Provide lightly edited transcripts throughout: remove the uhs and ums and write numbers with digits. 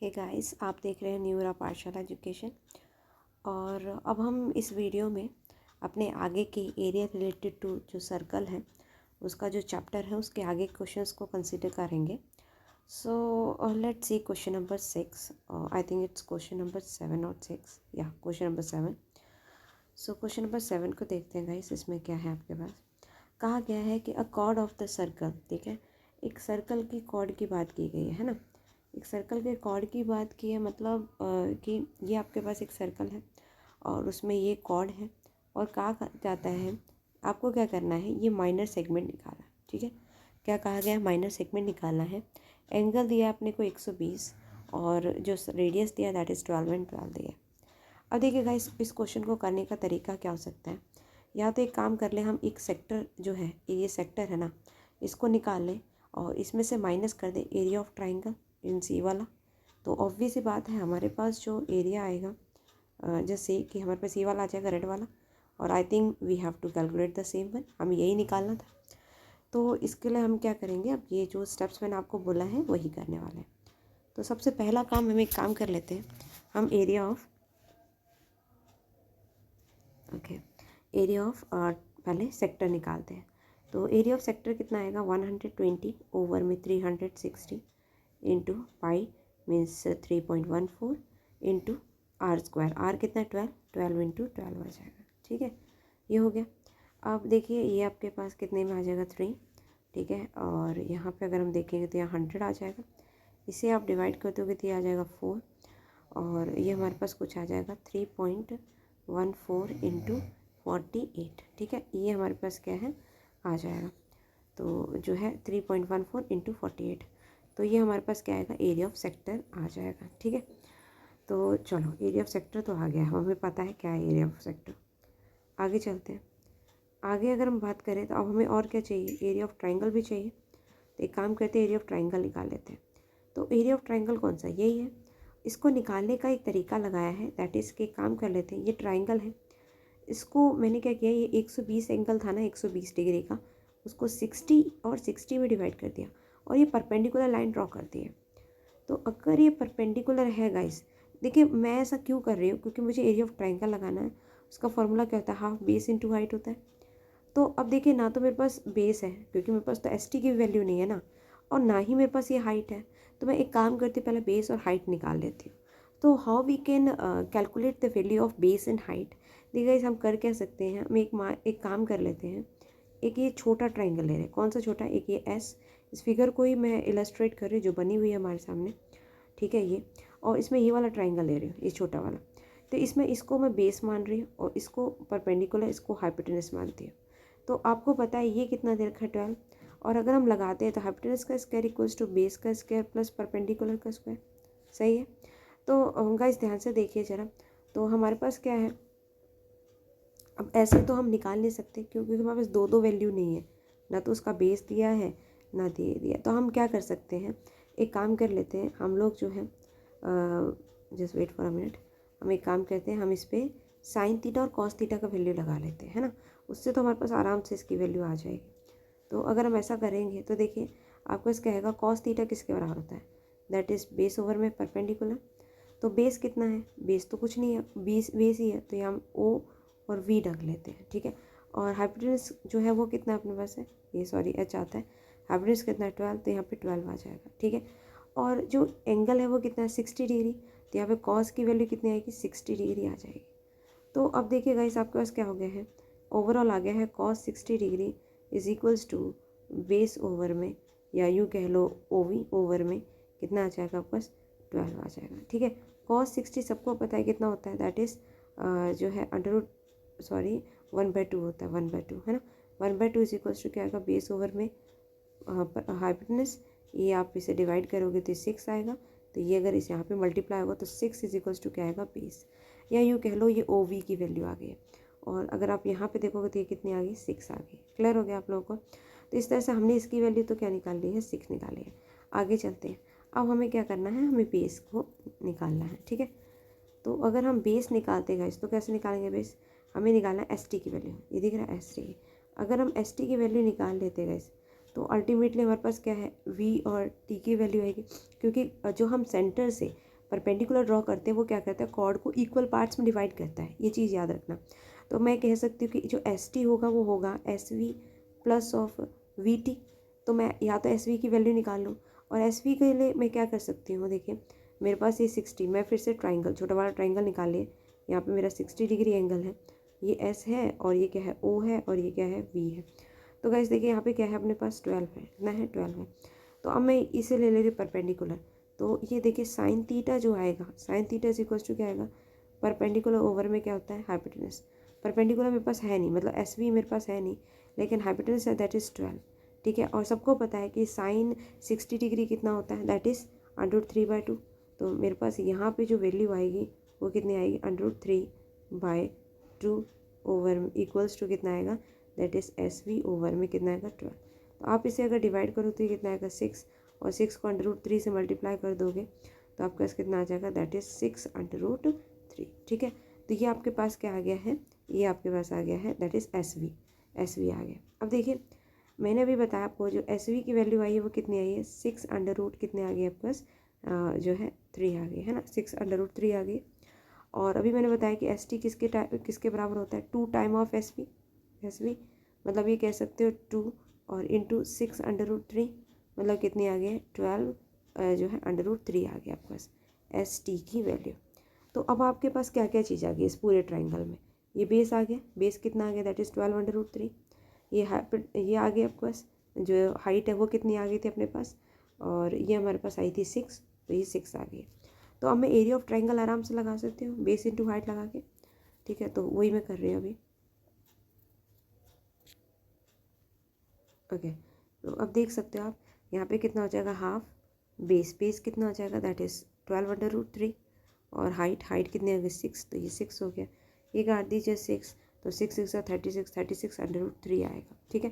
Hey guys, आप देख रहे हैं न्यूरा पाठशाला एजुकेशन। और अब हम इस वीडियो में अपने आगे के एरिया रिलेटेड टू जो सर्कल है उसका जो चैप्टर है उसके आगे क्वेश्चंस को कंसीडर करेंगे। So let's see question number 6। I think it's question number 7 और 6, या question number 7। So question number 7 को देखते हैं गाइस। इसमें क्या है आपके पास, कहा गया है कि अ कॉर्ड ऑफ द सर्कल, ठीक है, एक सर्कल की कॉर्ड की बात की गई है ना। एक सर्कल के कॉर्ड की बात की है, मतलब कि ये आपके पास एक सर्कल है और उसमें ये कॉर्ड है और कहा जाता है आपको क्या करना है, ये माइनर सेगमेंट निकालना है। ठीक है, क्या कहा गया है, माइनर सेगमेंट निकालना है। एंगल दिया है अपने को 120 और जो रेडियस दिया दैट इज़ 12 एंड 12 दिया है। अब देखिएगा इस क्वेश्चन को करने का तरीका क्या हो सकता है। या तो एक काम कर लें, हम एक सेक्टर जो है, ये सेक्टर है ना, इसको निकाल लें और इसमें से माइनस कर दें एरिया ऑफ ट्राइंगल इन सी वाला। तो ऑब्वियस सी बात है हमारे पास जो एरिया आएगा, जैसे कि हमारे पास ये वाला आ जाएगा रेड वाला, और I think we have to calculate the same one, हमें यही निकालना था। तो इसके लिए हम क्या करेंगे, अब ये जो स्टेप्स मैंने आपको बोला है वही करने वाले हैं। तो सबसे पहला काम, हम एक काम कर लेते हैं, हम एरिया ऑफ पहले सेक्टर निकालते हैं। तो एरिया ऑफ सेक्टर कितना आएगा, 120 ओवर में 360 into pi means 3.14 into R square. R कितना है, 12 इंटू 12 आ जाएगा। ठीक है, ये हो गया। अब देखिए ये आपके पास कितने में आ जाएगा, 3। ठीक है, और यहाँ पे अगर हम देखेंगे तो यहाँ 100 आ जाएगा। इसे आप डिवाइड करते हो तो ये आ जाएगा 4, और ये हमारे पास कुछ आ जाएगा 3.14 इंटू 48। ठीक है, ये हमारे पास क्या है, आ जाएगा। तो जो है 3.14 इंटू 48, तो ये हमारे पास क्या आएगा, एरिया ऑफ सेक्टर आ जाएगा। ठीक है, तो चलो एरिया ऑफ सेक्टर तो आ गया है, हमें पता है क्या है एरिया ऑफ सेक्टर। आगे चलते हैं। आगे अगर हम बात करें तो अब हमें और क्या चाहिए, एरिया ऑफ ट्राइंगल भी चाहिए। तो एक काम करते हैं, एरिया ऑफ ट्राइंगल निकाल लेते हैं। तो एरिया ऑफ ट्राइंगल कौन सा, यही है। इसको निकालने का एक तरीका लगाया है, दैट इज़ के काम कर लेते हैं। ये ट्राइंगल है, इसको मैंने क्या किया, ये 120 एंगल था ना 120 डिग्री का, उसको 60 और 60 में डिवाइड कर दिया और ये परपेंडिकुलर लाइन ड्रॉ कर दी है। तो अगर ये परपेंडिकुलर है गाइस, देखिए मैं ऐसा क्यों कर रही हूँ, क्योंकि मुझे एरिया ऑफ ट्राइंगल लगाना है। उसका फॉर्मूला क्या होता है, हाफ बेस इंटू हाइट होता है। तो अब देखिए, ना तो मेरे पास बेस है क्योंकि मेरे पास तो एस टी की वैल्यू नहीं है ना, और ना ही मेरे पास ये हाइट है। तो मैं एक काम करती हूँ, पहले बेस और हाइट निकाल लेती हूँ। तो how we can calculate the value of base and height. देखिए हम कर क्या सकते हैं, हम एक काम कर लेते हैं। एक ये छोटा ट्राइंगल ले रहे हैं, कौन सा छोटा, एक ये एस। इस फिगर को ही मैं इलस्ट्रेट कर रही हूँ जो बनी हुई है हमारे सामने। ठीक है, ये, और इसमें ये वाला ट्राइंगल ले रही हूँ, ये छोटा वाला। तो इसमें इसको मैं बेस मान रही हूँ और इसको परपेंडिकुलर, इसको हाइपोटेनस मानती हूँ। तो आपको पता है ये कितना दे रखा है, 12। और अगर हम लगाते हैं तो हाइपोटेनस का स्क्वायर इक्वल्स टू बेस का स्क्वायर प्लस परपेंडिकुलर का स्क्वायर। सही है। तो गाइस ध्यान से देखिए ज़रा, तो हमारे पास क्या है, अब ऐसे तो हम निकाल नहीं सकते क्योंकि हमारे पास दो दो वैल्यू नहीं है, ना तो उसका बेस दिया है ना दे दिया। तो हम क्या कर सकते हैं, एक काम कर लेते हैं हम लोग जो है, just wait for a minute, हम एक काम करते हैं, हम इस पर साइन थीटा और कॉस थीटा का वैल्यू लगा लेते हैं, है ना। उससे तो हमारे पास आराम से इसकी वैल्यू आ जाएगी। तो अगर हम ऐसा करेंगे तो देखिए आपको इसका कहेगा कॉस थीटा किसके बराबर होता है, दैट इज़ बेस ओवर में परपेंडिकुलर। तो बेस कितना है, बेस तो कुछ नहीं है, बेस ही है, तो यहाँ हम ओ और वी रख लेते हैं। ठीक है, और हाइपोटेनस जो है वो कितना अपने पास है, ये सॉरी एच आता है, हाइपोटेनस कितना है 12, तो यहाँ पे 12 आ जाएगा। ठीक है, और जो एंगल है वो कितना है 60 डिग्री, तो यहाँ पे कॉस की वैल्यू कितनी आएगी, 60 डिग्री आ जाएगी। तो अब देखिएगा इस आपके पास क्या हो गया है, ओवरऑल आ गया है cos 60 degree is equals to base over में, या यूँ कह लो ओवी ओवर में कितना आ जाएगा आपके पास, 12 आ जाएगा। ठीक है, कॉस 60 सबको पता है कितना होता है, दैट इज़ जो है अंडर 1/2 होता है, 1/2 है ना। 1/2 इज इक्वल्स टू क्या आएगा, बेस ओवर में हाइपोटेनस, ये आप इसे डिवाइड करोगे तो 6 आएगा। तो ये अगर इस यहाँ पे मल्टीप्लाई होगा तो 6 इज इक्वल्स टू क्या आएगा, बेस, या यूँ कह लो ये ओ वी की वैल्यू आ गई है। और अगर आप यहाँ पे देखोगे तो ये कितनी आ गई, 6 आ गई। क्लियर हो गया आप लोगों को। तो इस तरह से हमने इसकी वैल्यू तो क्या निकाल ली है, 6 निकाली है। आगे चलते हैं, अब हमें क्या करना है, हमें बेस को निकालना है। ठीक है, तो अगर हम बेस निकालते गए तो कैसे निकालेंगे बेस, हमें निकालना है एस टी की वैल्यू, ये दिख रहा है एस टी। अगर हम एस टी की वैल्यू निकाल लेते गए तो अल्टीमेटली हमारे पास क्या है, वी और टी की वैल्यू आएगी, क्योंकि जो हम सेंटर से परपेंडिकुलर ड्रॉ करते हैं वो क्या करता है, कॉर्ड को इक्वल पार्ट्स में डिवाइड करता है, ये चीज़ याद रखना। तो मैं कह सकती हूँ कि जो एस टी होगा वो होगा S V plus of we T. तो मैं या तो एस वी की वैल्यू निकाल लूँ, और एस वी के लिए मैं क्या कर सकती हूँ, देखिए मेरे पास ये 60, मैं फिर से ट्राइंगल, छोटा वाला ट्राइंगल निकाल लिए, यहाँ पे मेरा 60 डिग्री एंगल है, ये एस है और ये क्या है, ओ है, और ये क्या है, वी है। तो गाइस देखिए यहाँ पे क्या है, अपने पास 12 है, कितना है, 12 है। तो अब मैं इसे ले ले रही परपेंडिकुलर, तो ये देखिए साइन थीटा जो आएगा, sine theta is equals to क्या आएगा, परपेंडिकुलर ओवर में क्या होता है, हाइपोटेनस। परपेंडिकुलर मेरे पास है नहीं, मतलब एस वी मेरे पास है नहीं, लेकिन हाइपोटेनस है, दैट इज़ 12। ठीक है, और सबको पता है कि साइन 60 डिग्री कितना होता है, दैट इज़ √3/2। तो मेरे पास यहाँ पे जो वैल्यू आएगी वो कितनी आएगी, √3/2 ओवर इक्वल्स टू कितना आएगा, that is S we over में कितना आएगा, 12। तो आप इसे अगर डिवाइड करो तो ये कितना आएगा, 6, और 6 को √3 से मल्टीप्लाई कर दोगे तो आपके पास कितना आ जाएगा, दैट इज़ 6/3। ठीक है, तो ये आपके पास क्या आ गया है, ये आपके पास आ गया है, that is S V, S V आ गया। अब देखिए मैंने अभी बताया आपको जो एस वी की वैल्यू आई है वो कितनी आई है, 6 कितने आ गए आपके पास, जो है 3 आ गई है ना, 6 √3 आ गई। और अभी मैंने बताया कि एस टी किसके बराबर होता है, 2 time of S V, S we मतलब ये कह सकते हो 2 और इंटू 6 √3, मतलब कितनी आ गई, 12 जो है √3 आ गया आपके पास एस टी की वैल्यू। तो अब आपके पास क्या क्या चीज़ आ गई इस पूरे ट्राइंगल में, ये बेस आ गया, बेस कितना आ गया, दैट इज़ 12 √3। ये आ गया आपके पास, जो हाइट है वो कितनी आ गई थी अपने पास, और ये हमारे पास आई थी 6, तो ये 6 आ गई। तो अब मैं एरिया ऑफ ट्राइंगल आराम से लगा सकती हूँ बेस इंटू हाइट लगा के। ठीक है, तो वही मैं कर रही हूँ अभी। ओके, तो अब देख सकते हो आप यहाँ पे कितना हो जाएगा, हाफ बेस, बेस कितना हो जाएगा, दैट इज़ 12 √3, और हाइट कितनी आ गई, 6, तो ये 6 हो गया। ये काट दीजिए 6, तो 6 6 36 आएगा। ठीक है,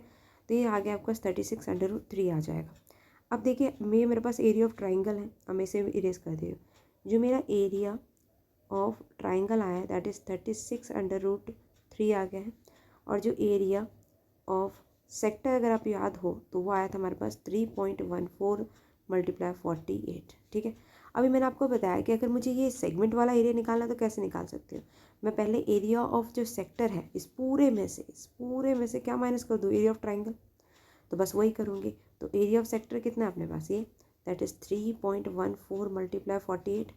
तो ये आ गया आपका 36 √3 आ जाएगा। अब देखिए मेरे पास एरिया ऑफ ट्राइंगल है, अब मैं इसे इरेज कर दे, जो मेरा एरिया ऑफ ट्राइंगल आया है दैट इज़ 36 √3 आ गया है। और जो एरिया ऑफ सेक्टर अगर आप याद हो तो वो आया था हमारे पास 3.14 × 48। ठीक है, अभी मैंने आपको बताया कि अगर मुझे ये सेगमेंट वाला एरिया निकालना तो कैसे निकाल सकती हूँ, मैं पहले एरिया ऑफ जो सेक्टर है इस पूरे में से क्या माइनस कर दूँ, एरिया ऑफ ट्राइंगल। तो बस वही करूँगी, तो एरिया ऑफ सेक्टर कितना है अपने पास, ये दैट इज़ 3.14 × 48।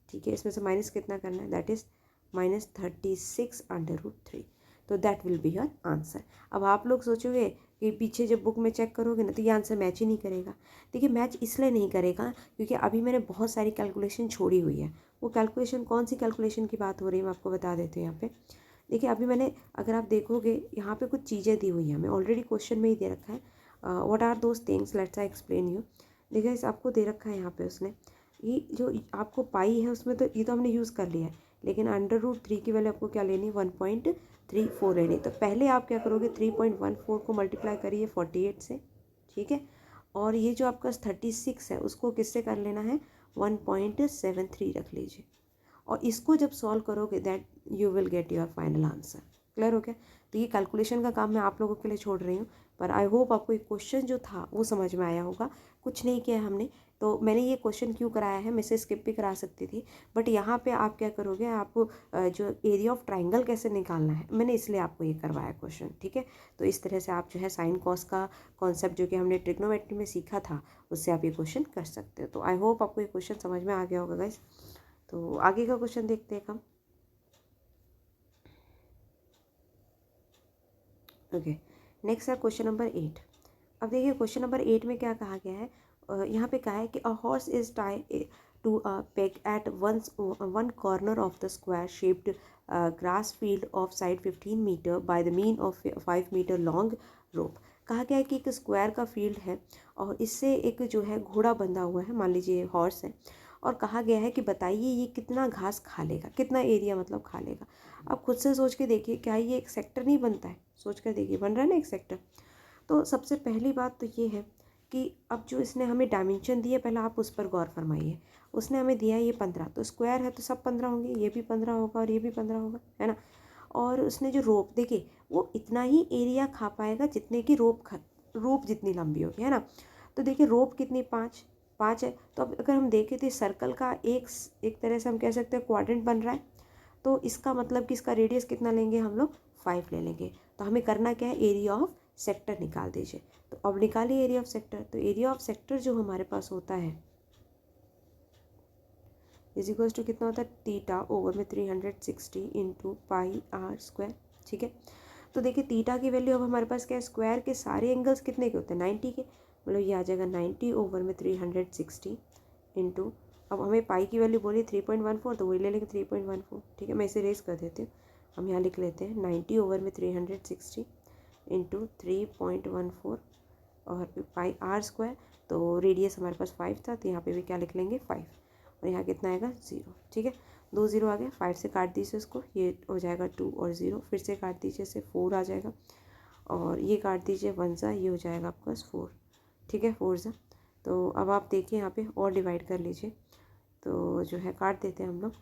ठीक है, इसमें से माइनस कितना करना है, दैट इज़ -36 √3। तो that will be your answer. अब आप लोग सोचोगे कि पीछे जब बुक में चेक करोगे ना तो ये आंसर मैच ही नहीं करेगा। देखिए मैच इसलिए नहीं करेगा क्योंकि अभी मैंने बहुत सारी कैलकुलेशन छोड़ी हुई है। वो कैलकुलेशन कौन सी कैलकुलेशन की बात हो रही है मैं आपको बता देती हूँ यहाँ पे। देखिए अभी मैंने, अगर आप देखोगे यहाँ पे कुछ चीज़ें दी हुई हैं, हमें ऑलरेडी क्वेश्चन में ही दे रखा है, what are those things, let's I explain you. देखिए इस आपको दे रखा है यहाँ पे उसने, ये जो आपको पाई है उसमें तो ये तो हमने यूज़ कर लिया है, लेकिन √3 की वैल्यू आपको क्या लेनी है, 1.34 लेनी। तो पहले आप क्या करोगे, 3.14 को मल्टीप्लाई करिए 48 से। ठीक है, और ये जो आपका 36 है उसको किससे कर लेना है, 1.73 रख लीजिए, और इसको जब सॉल्व करोगे that you will get your final answer. Clear हो गया। तो ये कैलकुलेशन का काम मैं आप लोगों के लिए छोड़ रही हूँ, पर आई होप आपको एक क्वेश्चन जो था वो समझ में आया होगा। कुछ नहीं किया हमने, तो मैंने ये क्वेश्चन क्यों कराया है, मैं इसे स्किप भी करा सकती थी, बट यहाँ पे आप क्या करोगे, आप जो एरिया ऑफ ट्राइंगल कैसे निकालना है मैंने इसलिए आपको ये करवाया क्वेश्चन। ठीक है, तो इस तरह से आप जो है साइन कॉस का कॉन्सेप्ट जो कि हमने ट्रिग्नोमेट्री में सीखा था उससे आप ये क्वेश्चन कर सकते हो। तो आई होप आपको ये क्वेश्चन समझ में आ गया होगा गाइस। तो आगे का क्वेश्चन देखते हैं हम। ओके, नेक्स्ट है क्वेश्चन नंबर 8। अब देखिए क्वेश्चन नंबर 8 में क्या कहा गया है, यहाँ पे कहा है कि a horse is tie to a peg at one corner of the square shaped grass field of side 15 metre by the mean of 5 metre long rope. कहा गया है कि एक स्क्वायर का फील्ड है और इससे एक जो है घोड़ा बंधा हुआ है, मान लीजिए हॉर्स है, और कहा गया है कि बताइए ये कितना घास खा लेगा, कितना एरिया मतलब खा लेगा। अब खुद से सोच के देखिए, क्या ये एक सेक्टर नहीं बनता है, सोच कर देखिए बन रहा है ना एक सेक्टर। तो सबसे पहली बात तो ये है कि अब जो इसने हमें डायमेंशन दिए पहले आप उस पर गौर फरमाइए। उसने हमें दिया है ये 15, तो स्क्वायर है तो सब 15 होंगे, ये भी 15 होगा और ये भी 15 होगा, है ना। और उसने जो रोप देखिए वो इतना ही एरिया खा पाएगा जितने की रोप जितनी लंबी होगी, है ना। तो देखिए रोप कितनी, 5, 5 है। तो अब अगर हम देखें तो सर्कल का एक तरह से हम कह सकते हैं क्वाड्रेंट बन रहा है, तो इसका मतलब कि इसका रेडियस कितना लेंगे हम लोग 5 ले लेंगे। तो हमें करना क्या है, एरिया ऑफ सेक्टर निकाल दीजिए। तो अब निकालिए एरिया ऑफ सेक्टर। तो एरिया ऑफ सेक्टर जो हमारे पास होता है इज इक्वल्स टू कितना होता है, थीटा ओवर में 360 इंटू पाई आर स्क्वायर। ठीक है, तो देखिए थीटा की वैल्यू अब हमारे पास क्या है, स्क्वायर के सारे एंगल्स कितने के होते हैं 90 के, मतलब ये आ जाएगा 90 ओवर में 360 इंटू, अब हमें पाई की वैल्यू बोली 3.14, तो वही ले लेंगे 3.14। ठीक है, मैं इसे रेस कर देती हूँ, हम यहाँ लिख लेते हैं 90 ओवर में 360 इंटू 3.14 और पाई आर स्क्वायर। तो रेडियस हमारे पास 5 था, तो यहाँ पे भी क्या लिख लेंगे 5, और यहाँ कितना आएगा 0। ठीक है, 2 0 आ गया, 5 से काट दीजिए उसको, ये हो जाएगा 2 और 0, फिर से काट दीजिए इसे 4 आ जाएगा, और ये काट दीजिए 1 सा, ये हो जाएगा आपका 4। ठीक है, 4 सा। तो अब आप देखिए यहाँ पे और डिवाइड कर लीजिए, तो जो है काट देते हैं हम लोग,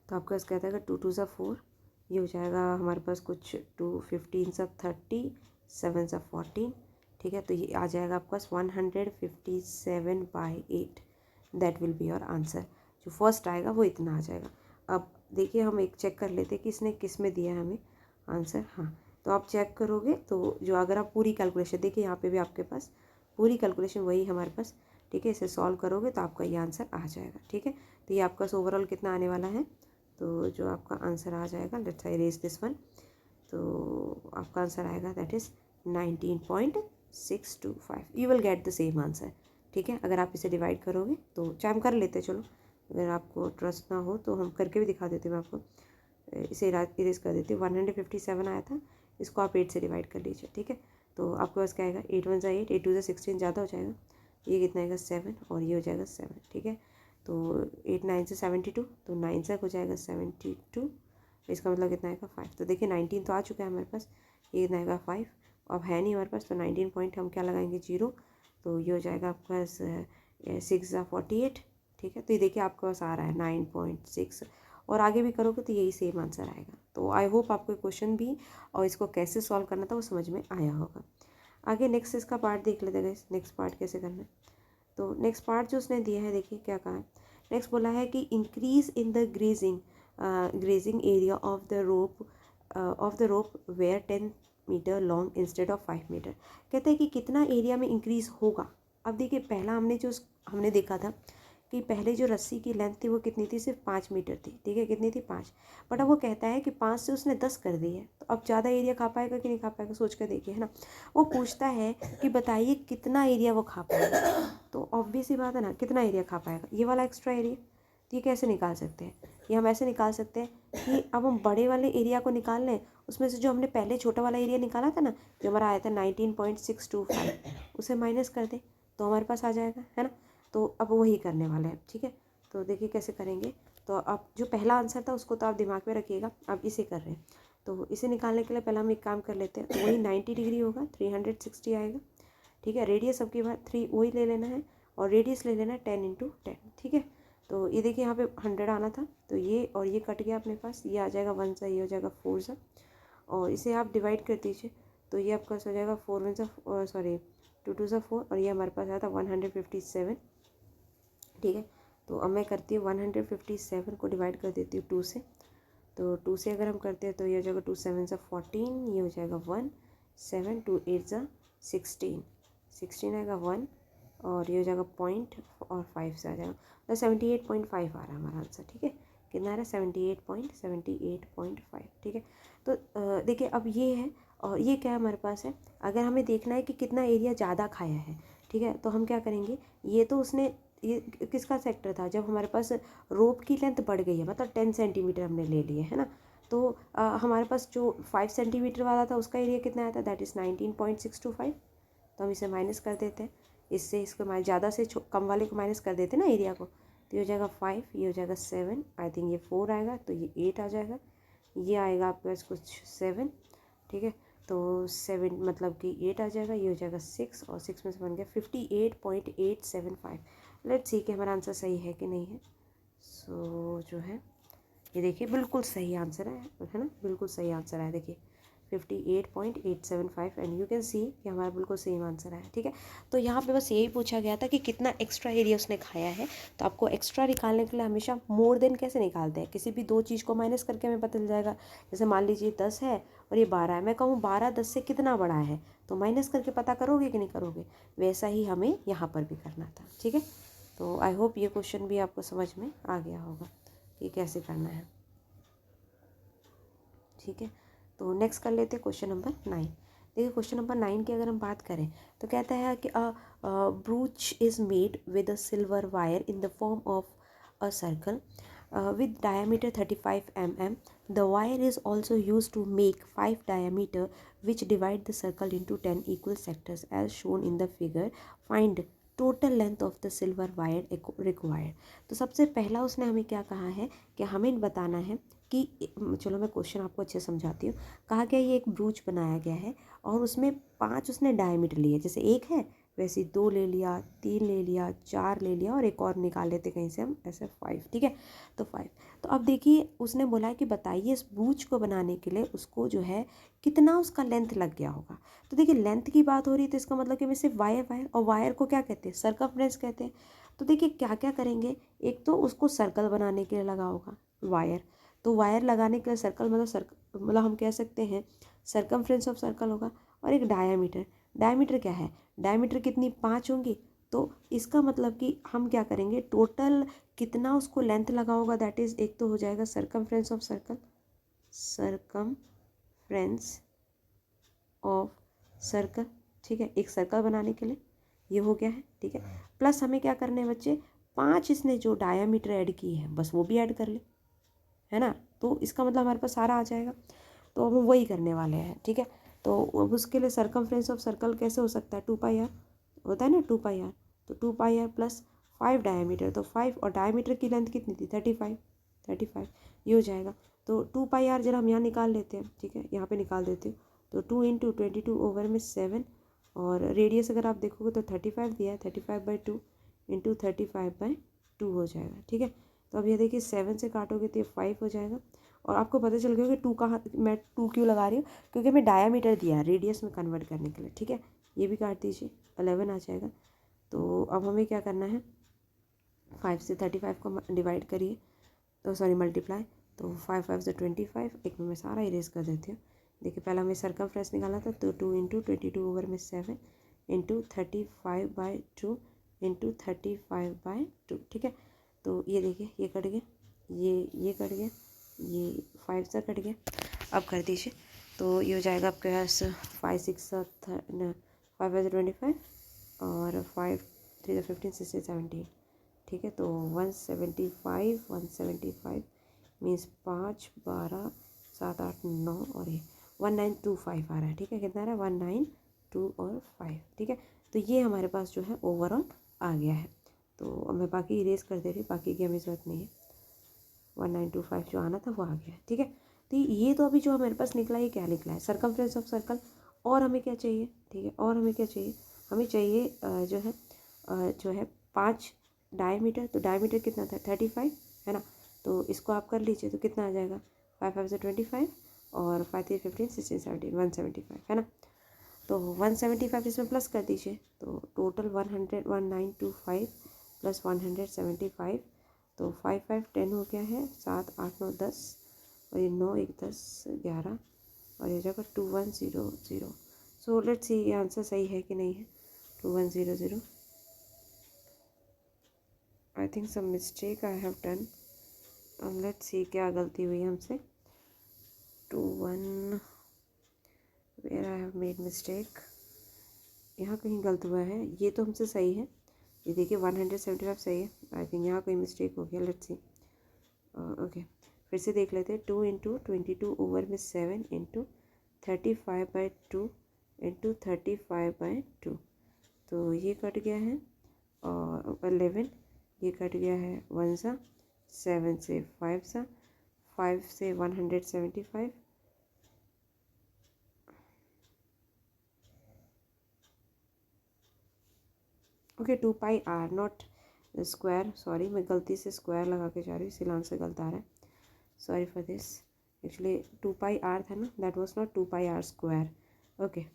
तो आपका इसका कहता है 2 2 सा 4, ये हो जाएगा हमारे पास कुछ 2 15 सा 30, 7 सा 14। ठीक है, तो ये आ जाएगा आपके पास 157/8, that will be your answer. जो फर्स्ट आएगा वो इतना आ जाएगा। अब देखिए हम एक चेक कर लेते हैं कि इसने किस में दिया है हमें आंसर। हाँ, तो आप चेक करोगे तो जो अगर आप पूरी कैलकुलेशन, देखिए यहाँ पे भी आपके पास पूरी कैलकुलेशन वही हमारे पास। ठीक है, इसे सॉल्व करोगे तो आपका ये आंसर आ जाएगा। ठीक है, तो ये आपका ओवरऑल कितना आने वाला है, तो जो आपका आंसर आ जाएगा, let's I raise this one, तो आपका आंसर आएगा that is 19.625। You will get the same answer. ठीक है, अगर आप इसे डिवाइड करोगे तो चाहे हम कर लेते, चलो अगर आपको ट्रस्ट ना हो तो हम करके भी दिखा देते, मैं आपको इसे इरेज कर देती हूँ। 157 आया था, इसको आप 8 से डिवाइड कर लीजिए। ठीक है, तो आपके पास क्या आएगा, 8 1 ज़ा 8, 8 2 ज़ा 16, ज़्यादा हो जाएगा, ये कितना आएगा 7, और ये हो जाएगा 7। ठीक है, तो 8 9 से 72, तो 9 से हो जाएगा 72, इसका मतलब कितना आएगा 5। तो देखिए 19 तो आ चुका है हमारे पास, ये कितना आएगा 5, अब है नहीं हमारे पास, तो 19 पॉइंट हम क्या लगाएंगे 0, तो ये हो जाएगा आपके पास 6 ज़ा 48। ठीक है, तो ये देखिए आपके पास आ रहा है 9.6, और आगे भी करोगे तो यही सेम आंसर आएगा। तो आई होप आपको क्वेश्चन भी और इसको कैसे सॉल्व करना था वो समझ में आया होगा। आगे नेक्स्ट इसका पार्ट देख लेते हैं, नेक्स्ट पार्ट कैसे करना है। तो नेक्स्ट पार्ट जो उसने दिया है, देखिए क्या कहा है, नेक्स्ट बोला है कि increase in the grazing area of the rope where 10 metre long instead of 5 metre. कहते हैं कि कितना एरिया में इंक्रीज़ होगा। अब देखिए पहला हमने देखा था कि पहले जो रस्सी की लेंथ थी वो कितनी थी, सिर्फ 5 मीटर थी। ठीक है, कितनी थी 5, बट अब वो कहता है कि 5 से उसने 10 कर दी है, तो अब ज़्यादा एरिया खा पाएगा कि नहीं खा पाएगा, सोच कर देखिए, है ना। वो पूछता है कि बताइए कितना एरिया वो खा पाएगा, तो ऑब्वियस ही बात है ना, कितना एरिया खा पाएगा, ये वाला एक्स्ट्रा एरिया। तो ये कैसे निकाल सकते हैं, ये हम ऐसे निकाल सकते हैं कि अब हम बड़े वाले एरिया को निकाल लें, उसमें से जो हमने पहले छोटा वाला एरिया निकाला था ना, जो हमारा आया था 19.625, उसे माइनस कर दें तो हमारे पास आ जाएगा, है ना। तो अब वही करने वाले हैं। ठीक है, तो देखिए कैसे करेंगे। तो अब जो पहला आंसर था उसको तो आप दिमाग में रखिएगा, अब इसे कर रहे हैं, तो इसे निकालने के लिए पहले हम एक काम कर लेते हैं। तो वही 90 डिग्री होगा, 360 आएगा। ठीक है, रेडियस सबके बाद 3 वही ले लेना है, और रेडियस ले लेना है 10 × 10। ठीक है, तो ये देखिए यहाँ पे 100 आना था, तो ये और ये कट गया अपने पास, ये आ जाएगा 1 सा, ये हो जाएगा 4 सा, और इसे आप डिवाइड कर दीजिए, तो ये आपका हो जाएगा 4 1 सा, सॉरी 2 2 सा 4, और ये हमारे पास आया था 157। ठीक है, तो अब मैं करती हूँ 157 को डिवाइड कर देती हूँ 2 से, तो 2 से अगर हम करते हैं तो ये हो जाएगा 2 7 सा 14, ये हो जाएगा 1 7, 2 8 सा 16 आएगा 1, और ये हो जाएगा पॉइंट और 5 से आ जाएगा, तो 78.5 आ रहा है हमारा आंसर। ठीक है, कितना आ रहा है 78.5। ठीक है, तो देखिए अब ये है, और ये क्या हमारे पास है, अगर हमें देखना है कि कितना एरिया ज़्यादा खाया है। ठीक है, तो हम क्या करेंगे, ये तो उसने, ये किसका सेक्टर था, जब हमारे पास रोप की लेंथ बढ़ गई है, मतलब 10 सेंटीमीटर हमने ले लिए, है ना। तो हमारे पास जो 5 सेंटीमीटर वाला था उसका एरिया कितना आया था, दैट इज़ 19.625। तो हम इसे माइनस कर देते हैं, इससे इसको ज़्यादा से कम वाले को माइनस कर देते हैं ना एरिया को, तो ये हो जाएगा 5, ये हो जाएगा 7, आई थिंक ये 4 आएगा, तो ये 8 आ जाएगा, ये आएगा आपके पास कुछ 7। ठीक है, तो 7 मतलब कि 8 आ जाएगा, ये हो जाएगा 6, और 6 में से बन गया 58.875। लेट्स सी कि हमारा आंसर सही है कि नहीं है। सो जो है ये देखिए बिल्कुल सही आंसर है ना, बिल्कुल सही आंसर है। देखिए 58.875 एंड यू कैन सी कि हमारा बिल्कुल सेम आंसर है। ठीक है, तो यहाँ पे बस यही पूछा गया था कि कितना एक्स्ट्रा एरिया उसने खाया है। तो आपको एक्स्ट्रा निकालने के लिए हमेशा मोर देन कैसे निकालते हैं, किसी भी दो चीज़ को माइनस करके हमें पता चल जाएगा। जैसे मान लीजिए 10 है और ये 12 है, मैं कहूँ 12 10 से कितना बड़ा है, तो माइनस करके पता करोगे कि नहीं करोगे, वैसा ही हमें यहाँ पर भी करना था। ठीक है, तो आई होप ये क्वेश्चन भी आपको समझ में आ गया होगा कि कैसे करना है। ठीक है, तो नेक्स्ट कर लेते हैं क्वेश्चन नंबर 9। देखिए क्वेश्चन नंबर 9 की अगर हम बात करें तो कहता है कि ब्रूच is made with a silver wire in the form of a circle with diameter 35 mm. The wire is also used to make 5 diameter which divide the circle into 10 equal sectors as shown in the figure. Find total length of the silver wire required. तो सबसे पहला उसने हमें क्या कहा है कि हमें बताना है कि, चलो मैं क्वेश्चन आपको अच्छे समझाती हूँ। कहा गया ये एक ब्रूच बनाया गया है और उसमें 5 उसने डायमीटर लिए, जैसे एक है वैसे 2 ले लिया, 3 ले लिया, 4 ले लिया और एक और निकाल लेते कहीं से हम, ऐसे 5। ठीक है, तो 5। तो अब देखिए उसने बोला है कि बताइए इस ब्रूच को बनाने के लिए उसको जो है कितना उसका लेंथ लग गया होगा। तो देखिए लेंथ की बात हो रही है तो इसका मतलब कि हमें सिर्फ वायर और वायर को क्या कहते हैं, सरकमफ्रेंस कहते हैं। तो देखिए क्या क्या करेंगे, एक तो उसको सर्कल बनाने के लिए लगा होगा वायर, तो वायर लगाने के लिए सर्कल मतलब हम कह सकते हैं सरकमफ्रेंस ऑफ सर्कल होगा। और एक डायामीटर, डायमीटर क्या है, डायमीटर कितनी 5 होंगी। तो इसका मतलब कि हम क्या करेंगे, टोटल कितना उसको लेंथ लगा होगा, दैट इज़ एक तो हो जाएगा circumference of circle, circumference of circle. ठीक है, एक सर्कल बनाने के लिए ये हो गया है। ठीक है, प्लस हमें क्या करने हैं बच्चे, 5 इसने जो डायामीटर ऐड की है बस वो भी ऐड कर ले, है ना। तो इसका मतलब हमारे पास सारा आ जाएगा, तो हम वही करने वाले हैं। ठीक है, तो अब उसके लिए सरकमफ्रेंस ऑफ सर्कल कैसे हो सकता है, 2πr होता है ना, 2πr। तो 2πr प्लस 5 डायमीटर, तो 5 और डायमीटर की लेंथ कितनी थी 35 ये हो जाएगा। तो 2πr जरा हम यहाँ निकाल लेते हैं। ठीक है, यहाँ पे निकाल देते हैं। तो 2 × 22/7 और रेडियस अगर आप देखोगे तो 35 दिया है, 35/2 × 35/2 हो जाएगा। ठीक है, तो अब ये देखिए 7 से काटोगे तो ये 5 हो जाएगा। और आपको पता चल गया कि 2 कहाँ, मैं 2 क्यों लगा रही हूँ, क्योंकि हमें डायामीटर दिया है रेडियस में कन्वर्ट करने के लिए। ठीक है, ये भी काट दीजिए, 11 आ जाएगा। तो अब हमें क्या करना है, 5 से 35 को डिवाइड करिए, तो सॉरी मल्टीप्लाई, तो 5 5 से 25, एक में मैं सारा इरेज कर देती हूँ। देखिए पहला हमें सरकमफ्रेंस निकालना था, तो 2 × 22/7 × 35/2 × 35/2। ठीक है, तो ये देखिए ये कट गया, ये कट गया, ये 5 से कट गया। अब कर दीजिए, तो ये हो जाएगा आपके पास 5 6 5 5 25 और 5 3 15 16 17। ठीक है, तो 175 मीन्स 5 12 7 8 9 और ये 1925 आ रहा है। ठीक है, कितना आ रहा है 192 और 5। ठीक है, तो ये हमारे पास जो है ओवरऑल आ गया है। तो अब मैं बाकी इरेज कर दे रही हूँ, बाकी की हमें ज़रूरत नहीं है। 1925 जो आना था वो आ गया है। ठीक है, तो ये तो अभी जो हमारे पास निकला ये क्या निकला है, सरकमफ्रेंस ऑफ सर्कल। और हमें क्या चाहिए, ठीक है, और हमें क्या चाहिए, हमें चाहिए जो है 5 डायमीटर। तो डायमीटर कितना था 35, है ना। तो इसको आप कर लीजिए, तो कितना आ जाएगा 5 5 से 25 और 5 3 15 16 17 175, है ना। तो 175 इसमें प्लस कर दीजिए, तो टोटल 1925 प्लस 175, तो 5 5 10 हो गया है, 7 8 9 10 और ये 9 1 10 11 और ये जगह 2100। सो लेट्स सी ये आंसर सही है कि नहीं है। 2100, I think some mistake I have done. Let's see क्या गलती हुई हमसे। 21 where I have made mistake, यहाँ कहीं गलत हुआ है। ये तो हमसे सही है, ये देखिए 175 सही है। आई थिंक यहाँ कोई मिस्टेक हो गया, लेट्स सी। ओके, फिर से देख लेते हैं। 2 × 22/7 × 35/2 × 35/2, तो ये कट गया है और 11, ये कट गया है 1 सा, 7 से 5 सा, 5 से 175, okay 2πr not square, sorry मैं गलती से स्क्वायर लगा के जा रही हूँ, इसलिए आंसर गलत आ रहा है, sorry for this. Actually 2πr था ना, that was not 2πr². Okay,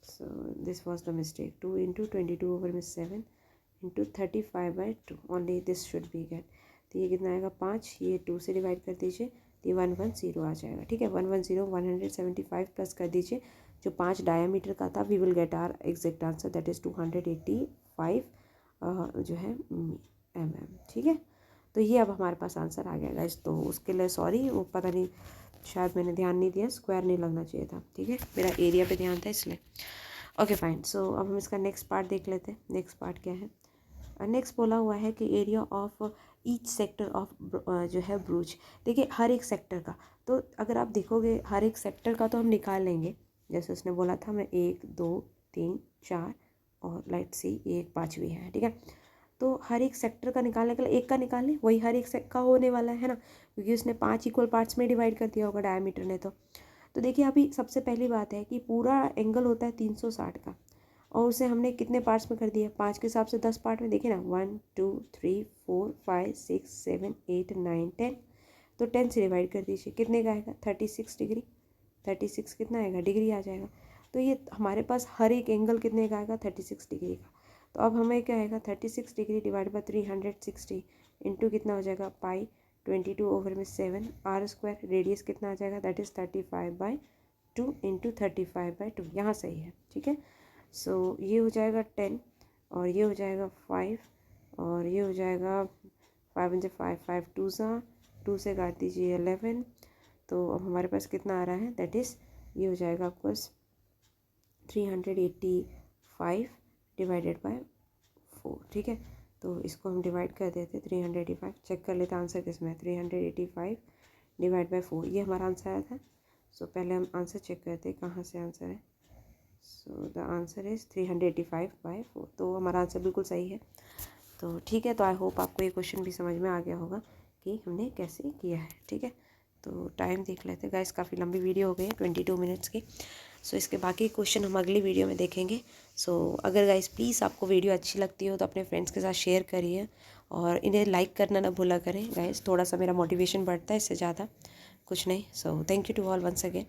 so this was the mistake. 2 into 22/7 into 35/2 only this should be get. तो ये कितना आएगा 5, ये 2 से डिवाइड कर दीजिए, ये 110 आ जाएगा. ठीक है, 110 175 प्लस कर दीजिए जो 5 डायामीटर का था. We will get our exact answer, that is 285 जो है ठीक है. तो ये अब हमारे पास आंसर आ गया गाइस. तो उसके लिए सॉरी, वो पता नहीं शायद मैंने ध्यान नहीं दिया, स्क्वायर नहीं लगना चाहिए था. ठीक है, मेरा एरिया पे ध्यान था इसलिए. Okay fine. सो अब हम इसका नेक्स्ट पार्ट देख लेते हैं. नेक्स्ट पार्ट क्या है? नेक्स्ट बोला हुआ है कि area of each sector of जो है ब्रूच. देखिए हर एक सेक्टर का, तो अगर आप देखोगे हर एक सेक्टर का तो हम निकाल लेंगे. जैसे उसने बोला था, मैं 1 2 3 4 और लेट्स सी एक 5वीं है. ठीक है, तो हर एक सेक्टर का निकालने के लिए एक का निकाल लें, वही हर एक का होने वाला है ना, क्योंकि उसने 5 इक्वल पार्ट्स में डिवाइड कर दिया होगा डायमीटर ने. तो देखिए अभी सबसे पहली बात है कि पूरा एंगल होता है 360 का, और उसे हमने कितने पार्ट्स में कर दिया? 5 के हिसाब से 10 पार्ट में. देखिए ना, 1 2 3 4 5 6 7 8 9 10. तो 10 से डिवाइड कर दीजिए, कितने का आएगा? 36 डिग्री. 36 कितना आएगा? डिग्री आ जाएगा. तो ये हमारे पास हर एक एंगल कितने का आएगा? 36 डिग्री का. तो अब हमें क्या आएगा? 36 डिग्री डिवाइड बाई 360 इंटू कितना हो जाएगा? पाई 22/7 r². रेडियस कितना आ जाएगा? That is 35/2 into 35/2. यहाँ सही है. ठीक है, सो ये हो जाएगा 10 और ये हो जाएगा 5 और ये हो जाएगा 5 × 5 5 2 2 से काट दीजिए 11. तो अब हमारे पास कितना आ रहा है? दैट इज़ ये हो जाएगा आपको 385 डिवाइडेड बाय 4. ठीक है, तो इसको हम डिवाइड कर देते 385. चेक कर लेते आंसर किसमें है. 385 डिवाइड बाय 4 ये हमारा आंसर आया था. सो पहले हम आंसर चेक करते हैं कहाँ से आंसर है. So the answer is 385/4. तो हमारा आंसर बिल्कुल सही है. तो ठीक है, तो आई होप आपको ये क्वेश्चन भी समझ में आ गया होगा कि हमने कैसे किया है. ठीक है, तो टाइम देख लेते हैं गाइस, काफ़ी लंबी वीडियो हो गई है 22 मिनट्स की. सो इसके बाकी क्वेश्चन हम अगली वीडियो में देखेंगे. सो अगर गाइस प्लीज़ आपको वीडियो अच्छी लगती हो तो अपने फ्रेंड्स के साथ शेयर करिए और इन्हें लाइक करना ना भूला करें गाइस. थोड़ा सा मेरा मोटिवेशन बढ़ता है, इससे ज़्यादा कुछ नहीं. So thank you to all once again.